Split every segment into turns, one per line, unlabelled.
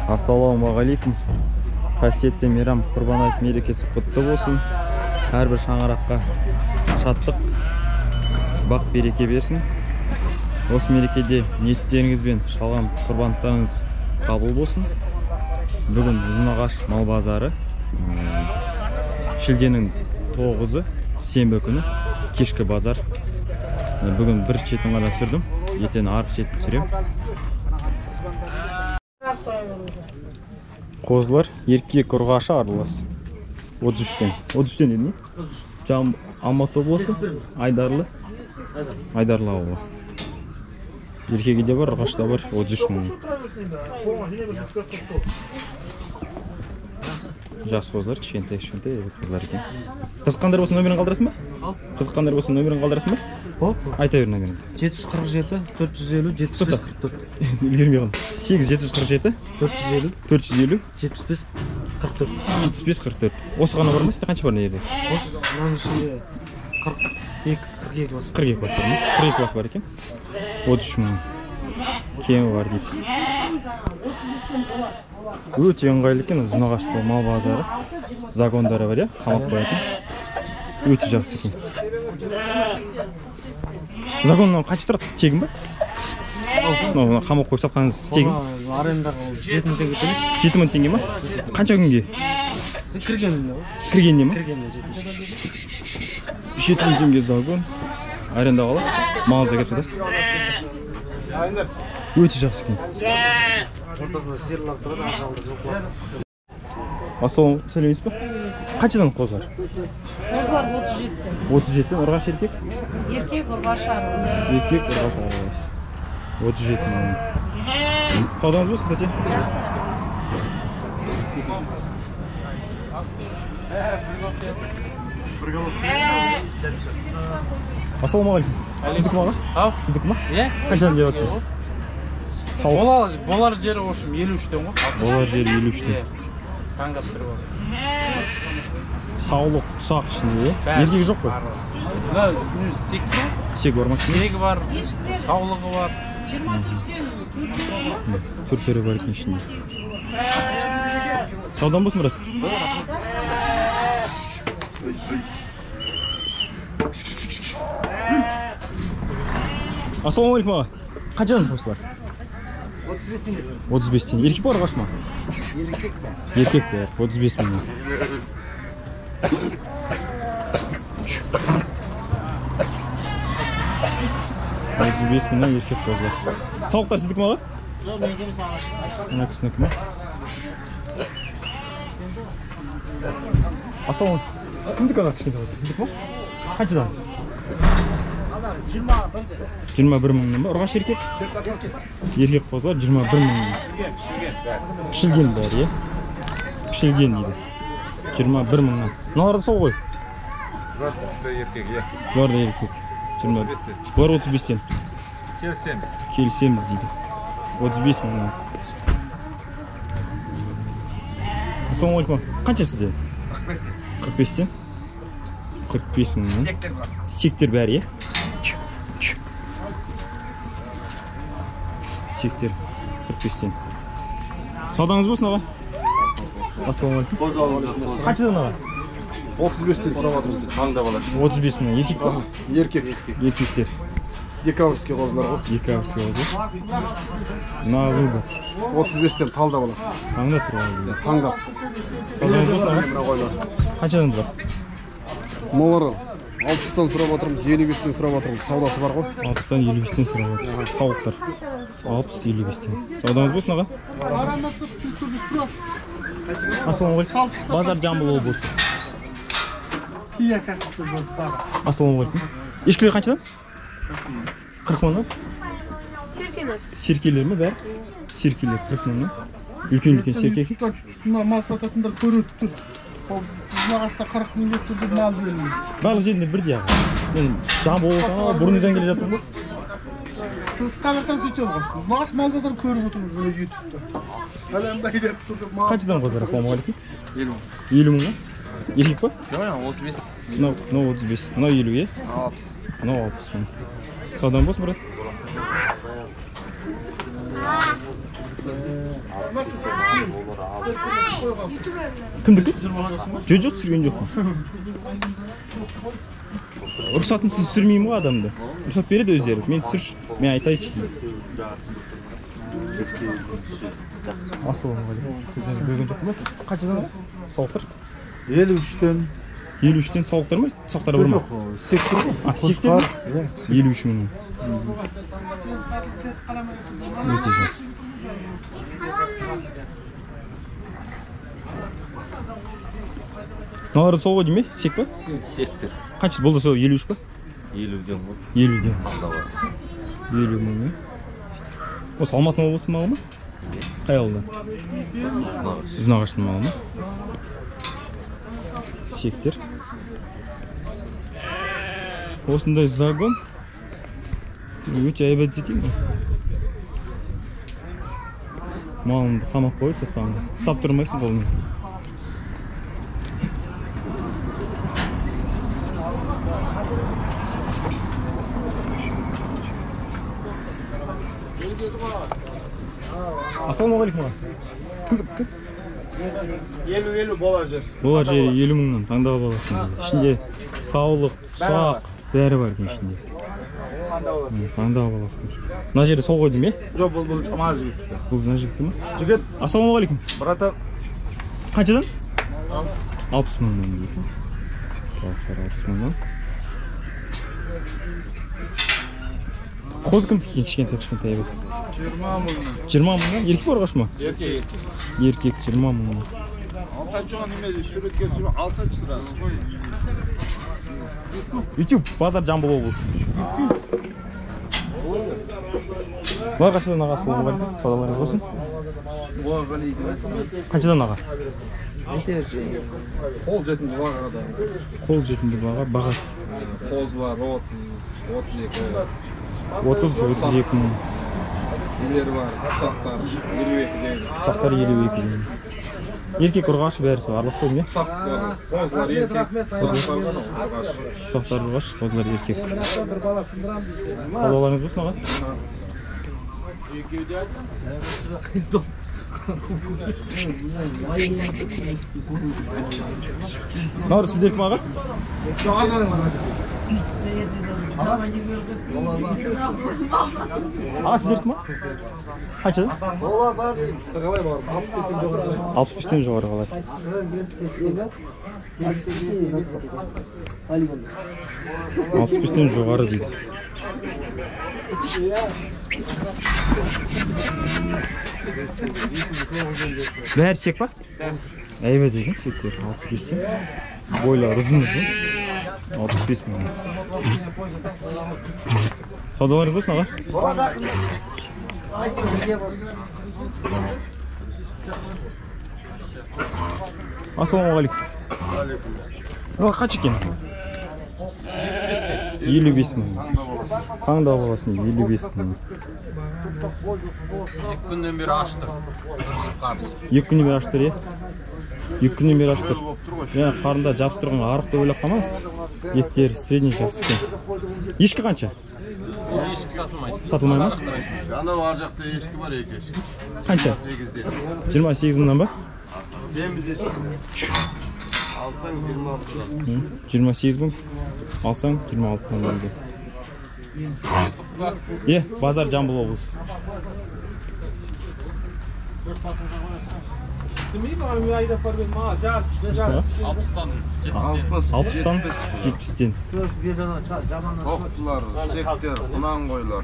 Ассалаумағалейкум. Қасиетті мейрам Құрбан айт мерекесі құтты болсын. Әрбір шаңыраққа шаттық, бақ береке берсін. Осы мерекеде ниеттеріңізбен шалған құрбандықтарыңыз қабыл болсын. Бүгін Ұзынағаш мал базары шілденің 9-ы сенбі күні кешкі базар. Бүгін бір шетін ғана түсірдім. Ертең арғы шетін түсірем. Қозылар еркек ұрғашы аралас. 33-тен. 33-тен деді не? 33. Жаң Алматы облысы? Айдарлы? Айдарлы ауылы. Еркегі де бар, ұрғаш да бар. 33 мың. Жас қозылар, кішкентай қозылар екен. Қызыққандар болсын нөмірін қалдырасың ба? Қызыққандар болсын нөмірін қалдырасың ба? Айта бер нөмірін. 747 450 75 44. Үлгермей қалдым. 8 747 450 450 75 44. 75 44. Осы ғана бар ма? Сізде қанша бар не жерде?
Осы мынаның ішінде 42 бас.
42 бас бар ма? 42 бас бар екен. 33 мың. Кемі бар дейді. Өте ыңғайлы екен. Ұзынағаш мал базары. Загондары бар, қамап қоятын. Өте жақсы екен. Загоннан қанша тұрады? Тегін ба? Қамап қойып сатқаныңыз тегін?
Арендаға 7 мың теңге төлейсіз.
7 мың теңге ма? Қанша күнге?
Кіргеніне ма?
Кіргеніне ма?
Кіргеніне
7 мың теңге загон. Арендаға аласыз. Маңызда кеп сатасыз. Өте жақсы екен.
Ортасында сиырлар тұрады, ақжалды жылқылар.
Ассалам, сәлемейсіз ба? Қаншадан қозылар?
Қозылар 37.
37-тен ұрғаш еркек?
Еркек ұрғаш аралас.
Еркек ұрғаш аралас. 37 мың. Саудаңыз болсын, тәте? Ассалаумағалейкум. Жидік ма? Жидік ма? Қаншадан деп жатсыз?
Болар жеріошым 53-тен ғой.
Болар жері 53-тен.
Таңдап тұрып отыр.
Саулық, тұсақ ішінде, еркегі жоқ қой? Стек бар ма?
Стегі бар, саулығы бар.
24-тен
Түркері бар екен ішінде. Саудан болсын, брат? Ассалаумағалейкум аға. Қаншадан қосылар?
35 теңге.
35 теңге. Еркек бар ұрғаш ма?
Еркек бар.
Еркек бар. 35 мың. Мыңнан еркек қозылар. Сауықтар сіздікі ма аға?
Жоқ, мен кемесі ана кісіні.
Ана кісінікі ма? Ассалам. Кімдікі ана кішкентай қозылар? Сіздікі ма? Қаншадан? 21 мыңнан ба? Ұрғаш еркек? Еркек қозылар 21 мыңнан. Пішілген бәрі, е? Пішілген дейді. 21 мыңнан. Мыналар да сол ғой?
Бұлар еркек, е.
Бұлар да еркек. Бұлар 35-тен. Келісеміз дейді. 35 мыңнан. Ассалаумағалейкум. Қанша сізде? 45-тен. 45 мыңнан. Сектер бәрі, е? Сектер 45-тен. Саудаңыз болсын аға? Ассалаумағалейкум. Қаншадан аға?
35-тен сұрап отырмыз, таңдап алады.
35 мыңнан. Еркек па?
Еркек.
Еркектер.
Декабрьский қозылар ғой.
Декабрьский қозы. На выбор.
35-тен талдап алады.
Таңда тұрып алады.
Таңдап.
Саудаңыз болсын аға? Қаншадан тұрады?
Молар 60-тан сұрап отырмыз, 55-тен сұрап отырмыз. Саудасы бар ғой.
60-тан 55-тен сұрап отыр. Сауықтар. 60-55-тен. Саудаңыз болсын аға? Ассалаумағалейкум. Базар жамбыл облысы. Ассалаумағалейкум. Ешкілер қаншадан? 40 мыңнан? Серкелер ме бәрі? Серкелер 40 мыңнан. Үлкен серкек.
Мал сататындар көріп тұр. Ұзынағашта 40 мың деп тұрды мал бөлімі.
Барлық жерінде бірдей аға. Мен жамбыл облысына бұрыннан келе жатырмын ғой.
Шығыс Қазақстан сөйтіп ғой. Ұзынағаш малдадар көріп отырмыз бұны ютубта. Әлембай деп тұрды мал.
Қаншадан қоздар? Ассалаумағалейкум. 50 мыңнан? Еркек па?
Жоқ, 35.
Мынау 35. Мынау 50, е?
60.
Мынау 60 мың. Саудан болсын, брат? Кімдікі? Жоқ, түсірген жоқпын. Рұқсатын сіз түсірмеймін ғой адамды. Рұқсат береді өздері. Мен түсірші, мен айтайыншы. Ассалаумағалейкум. Сөзіңіз бөлген жоқ па? Қаншадан ба? Сауықтар?
53'ten.
53'тен сауықтар ма? Сауықтар бар ма?
Yok, sektir.
Сектер ме? 53 мың. Өте жақсы. Мыналар сол ғой дейме? Сек па?
Сектір.
Қанша болды сол 53 па?
50'den ғой.
50'ден. 50 мың. Осы Алматы облысы малы ма? Қай ауылда? Ұзынағаштың малы ма? Сектер. Осындай загон. Өте әйбәт екен. Малыңды қамап қойып сатқанды. Ұстап тұрмайсың қолмен. Ассалаумағалейкум. Кім?
50 bolacak.
Олар жері 50 мыңнан таңдап аласың. Ішінде саулық, сұрақ, бәрі бар екен ішінде. Таңдап аласың. Мына жері сол ғой дейме?
Жоқ, бұл чамаз жігіт.
Бұл мына жігітті ме?
Жігіт,
Ассалаумағалейкум.
брата,
Қаншадан? 60 мыңнан дейді. Сауықтар 60 мыңнан. Қозы кім тіккен кішкентай әйбет?
20 mыңнан.
20 мыңнан? Еркек бар қаш ма?
Erkek.
Еркек 20 мыңнан.
Alsa çoğun imeli, sürütken sürü, alsa çısırası.
YouTube, базар жамбыл облысы. Бар қаншадан аға ассалаумағалейкум. Саудаларыңыз болсын. Қаншадан аға?
Қол жетімді баға да.
Қол жетімді бағасы.
Қоз бар
30-32 мың.
Үйлері бар, ұсақтар 52-ден.
Ұсақтар 52-ден. Еркек ұрғашы бәрісі аралас қойдың, е?
Ұсақ бар, қозлар еркек, ұсақтар бар, ұрғаш.
Ұсақтар ұрғаш, қозлар еркек. Саудаларыңыз болсын аға? Наурыз сіздеркі ма аға? Аға сіздеркі ма? Қаншадан? 65-тен жоғары қалай? 65-тен жоғары дейді. Бәрі сек па? Әйбәт екен сектер 65-тен. Бойлар ұзын-ұзын. 65 мың. Саудаларыңыз болсын аға? Ассалаумағалейкум. Қанша екен? 55 мың. Таңдап аласың 55 мың.
2 күннен бері аштық.
2 күннен бері аштыр, е? 2 күннен бері аштыр. Қарында жабыс тұрған арық деп ойлап қалмаңыз. Еттер средний жақсы екен. Ешкі қанша?
Ешкі сатылмайды.
Сатылмай ма?
Anda var жақта ешкі бар екі ешкі.
Қанша?
28'de.
28 мыңнан ба?
8 alsan 26'dan.
28 мың. Алсаң 26 мыңнан. Базар жамбыл облысы. Алпыстан 70-тен.
Тоқтылар, сектер, құнан қойлар.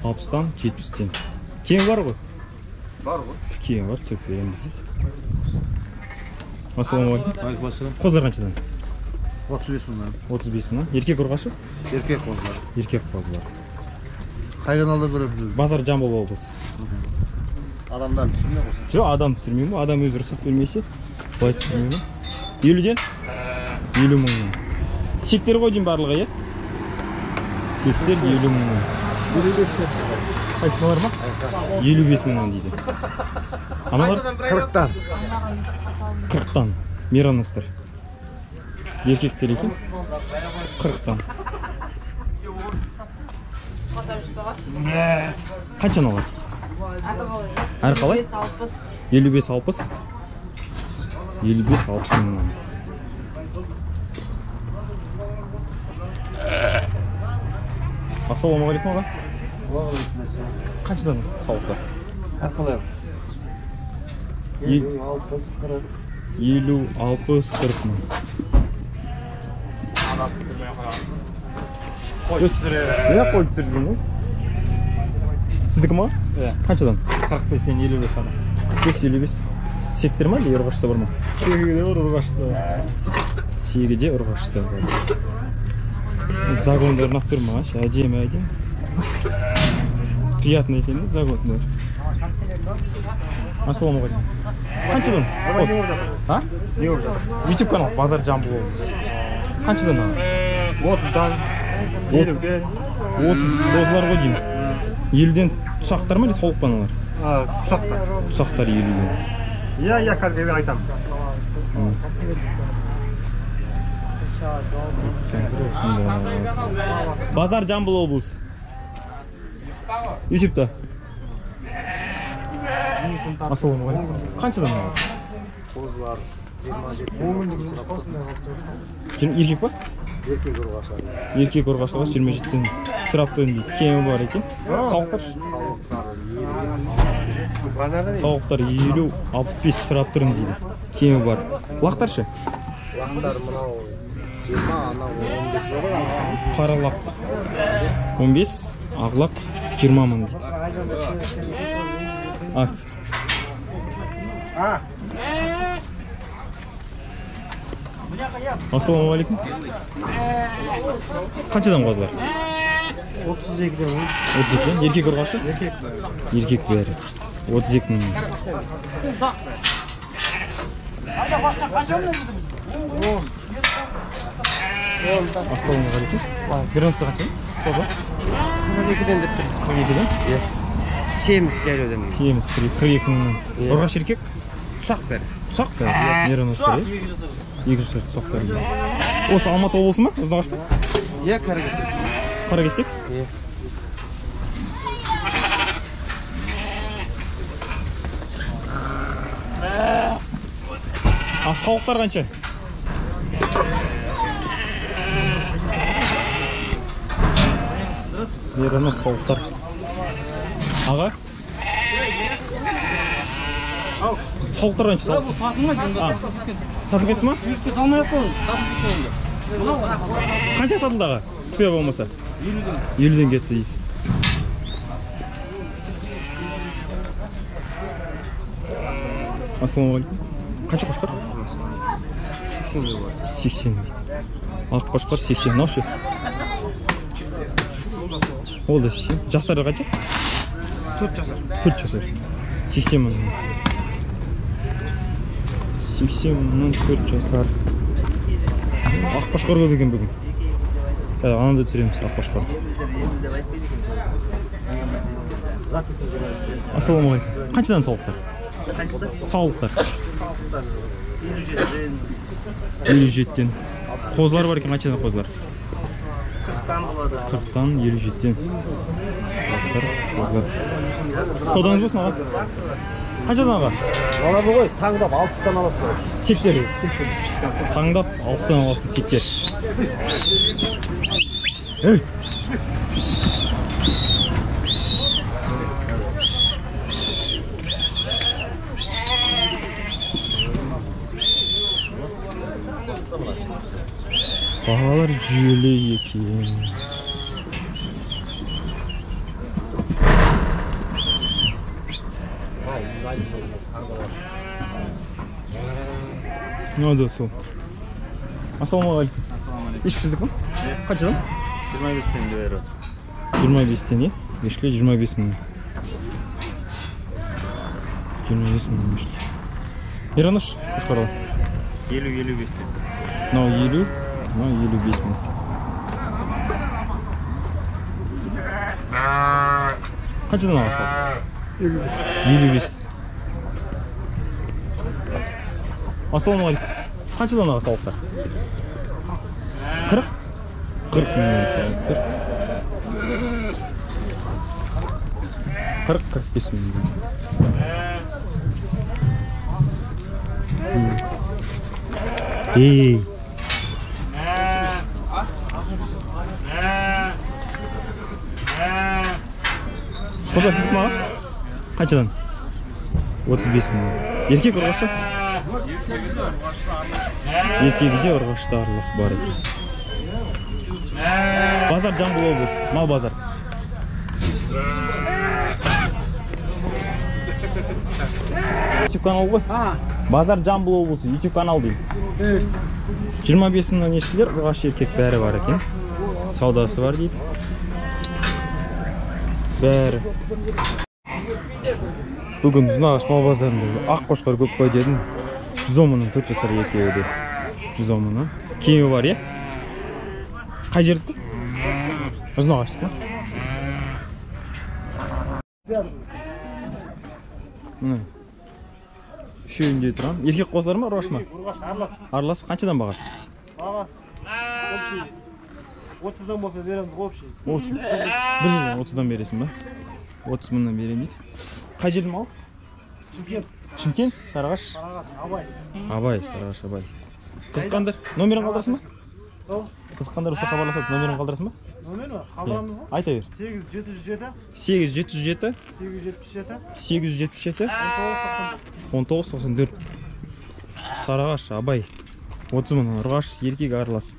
60-тан 70-тен. Кең бар ғой?
Бар ғой.
Кең бар, сөп береміз. Ассалаумағалейкум. Қозлар қаншадан?
35 мыңнан.
35 мыңнан. Еркек ұрғашы?
Erkek қозлар.
Еркек қозлар.
Қай каналда көреміз?
Базар жамбыл облысы.
Адамдар түсірме қосын.
Жоқ, адам түсірмеймін. Адам өз рұқсат бермесе, былай түсірмеймін. 50-ден? 50 мыңнан. Сектер ғой дейін барлығы, е? Сектер 50 мыңнан. 55-тен. Қайсына бар ма? 55 мыңнан дейді. Аналар?
40'tan.
40'тан. Мироностар. Еркектер екен? 40'тан. Қанша аналар? Әрі қалай? 55-60. 55-60 мың. Ассалаумағалейкум аға. Қаншадан сауықтар?
Әр қалай?
50-60-40 мың. Қой түсірген ғой? Сіздікі ма? Қаншадан?
45-тен 55 ана.
45-55. Сектер ма? Ұрғашта бар ма?
Сегеде ұрғашты.
Сегеде ұрғашта бар. Загондарын ақ тұр ма? Әдемі. Приятный екен, загондар. Ассалаумағалейкум. Қаншадан? А?
Не болып жатыр?
YouTube канал Базар Жамбыл облысы. Қаншадан?
30-дан, 50-ден.
30 қозыларға дейін. 50-ден тұсақтар ма, или сауық паналар?
Тұсақтар.
Тұсақтар 50-ден.
Иә, қазір мен айтамын.
Базар Жамбыл облысы. YouTube'da. Ассалаумағалейкум. Қаншадан?
Қозылар 27
еркек па?
еркек ұрғашы.
Еркек ұрғашыға 27-ден сұрап тұрын дейді. Кемі бар екен. Сауықтар? Сауықтар 50-65 сұрап тұрын дейді. Кемі бар. Лақтар ше?
Лақтар мынау 20, анау 15 бар.
Қаралақ 15, ағлақ 20 мың дейді. Акция. Ассалаумағалейкум. Қаншадан қозылар?
32-ден.
32-ден. Еркек ұрғашы? Еркек бәрі. 32 мың. Ассалаумағалейкум. Біріністі қанша? Қозы?
42-ден деп тұр.
42-ден?
70 жайлаудан.
42 мың. Ұрғаш еркек?
Тұсақ бәрі.
Тұсақ бәрі? Нерін өстірі? Егірші тұсақ бәрі. Осы Алматы облысы ма? Ұздағашты?
Иә, Қаракестек.
Қаракестек?
Иә.
Сауықтар қанша? Нерін сауықтар. Аға? Сауықтар қанша? Сатып кетті ма? Қанша сатылды аға? Түпе болмаса? 50-ден кетті дейді. Ассалаумағалейкум. Қанша қошқар?
80 деп болады.
80 дейді. Ақ қошқар 80. Мынау ше? Ол да 80. Жастары қанша?
4 жасар.
4 жасар. 80 мың. 80 мыңнан 4 жасар. Ақ қошқар көп екен бүгін. Ананда түсіреміз ақ қошқар. Ассалаумағалейкум. Қаншадан сауықтар? Сауықтар. 57-ден. Қозылар бар екен, қаншадан қозылар? 40-тан 57-ден. Қозылар. Саудаңыз болсын аға? Қаншадан аға?
Алады ғой, таңдап 60-тан аласың.
Сектер. Таңдап 60-тан аласың сектер. Ей! Бағалар жүйелі екен. Ne oldu sol? Assalamualaikum. Ешкісіздік ма? Қаншадан?
25-тен де бері.
25-тен, е? Ешкі 25 мың. 25 мың ешкі. Ераныш, қошқаралы?
50-55-тен.
Мынау 50, мынау 55 мың. Қаншадан аға салды? 55. Ассалаумағалейкум. Қаншадан аға салықтар? 40? 40 мыңнан салықтар. 40-45 мың. Ей. Қожа сіздік ма? Қаншадан? 35 мың. Еркек ұрғашы? Еркегі де ұрғашты аралас бар екен. Базар Жамбыл облысы, мал базар. YouTube канал ғой? Базар Жамбыл облысы, YouTube канал дейм. 25 мыңнан ешкілер, ұрғаш еркек бәрі бар екен. Саудасы бар дейді. Бәрі. Бүгін Ұзынағаш мал базарында ақ қошқар көп қой дедім. 110 мыңның 4 жасар екеуі де. 110 мыңның. Кемі бар, е? Қай жердікі? Ұзынағаштық ма? Міне. Үшеуінде тұрам. Еркек қосылар ма, ұрғаш ма?
Ұрғаш аралас.
Аралас қаншадан бағасы?
Бағасы. Общий. 30-дан болса береміз общий.
30-дан бересің ба? 30 мыңнан берем дейді. Қай жердің мал?
Шымкент.
Шымкент, Сарыағаш.
Сарыағаш, Абай.
Абай, Сарыағаш, Абай. Қызыққандар, номерін қалдырасың ба?
Сол.
Қызыққандар осы хабарласады, номерін қалдырасың ба?
Номер ма? Қалдырамыз ба?
Айта бер.
8707
877
877
877 1994. Сарыағаш, Абай. 30 мың ұрғаш, еркек аралас.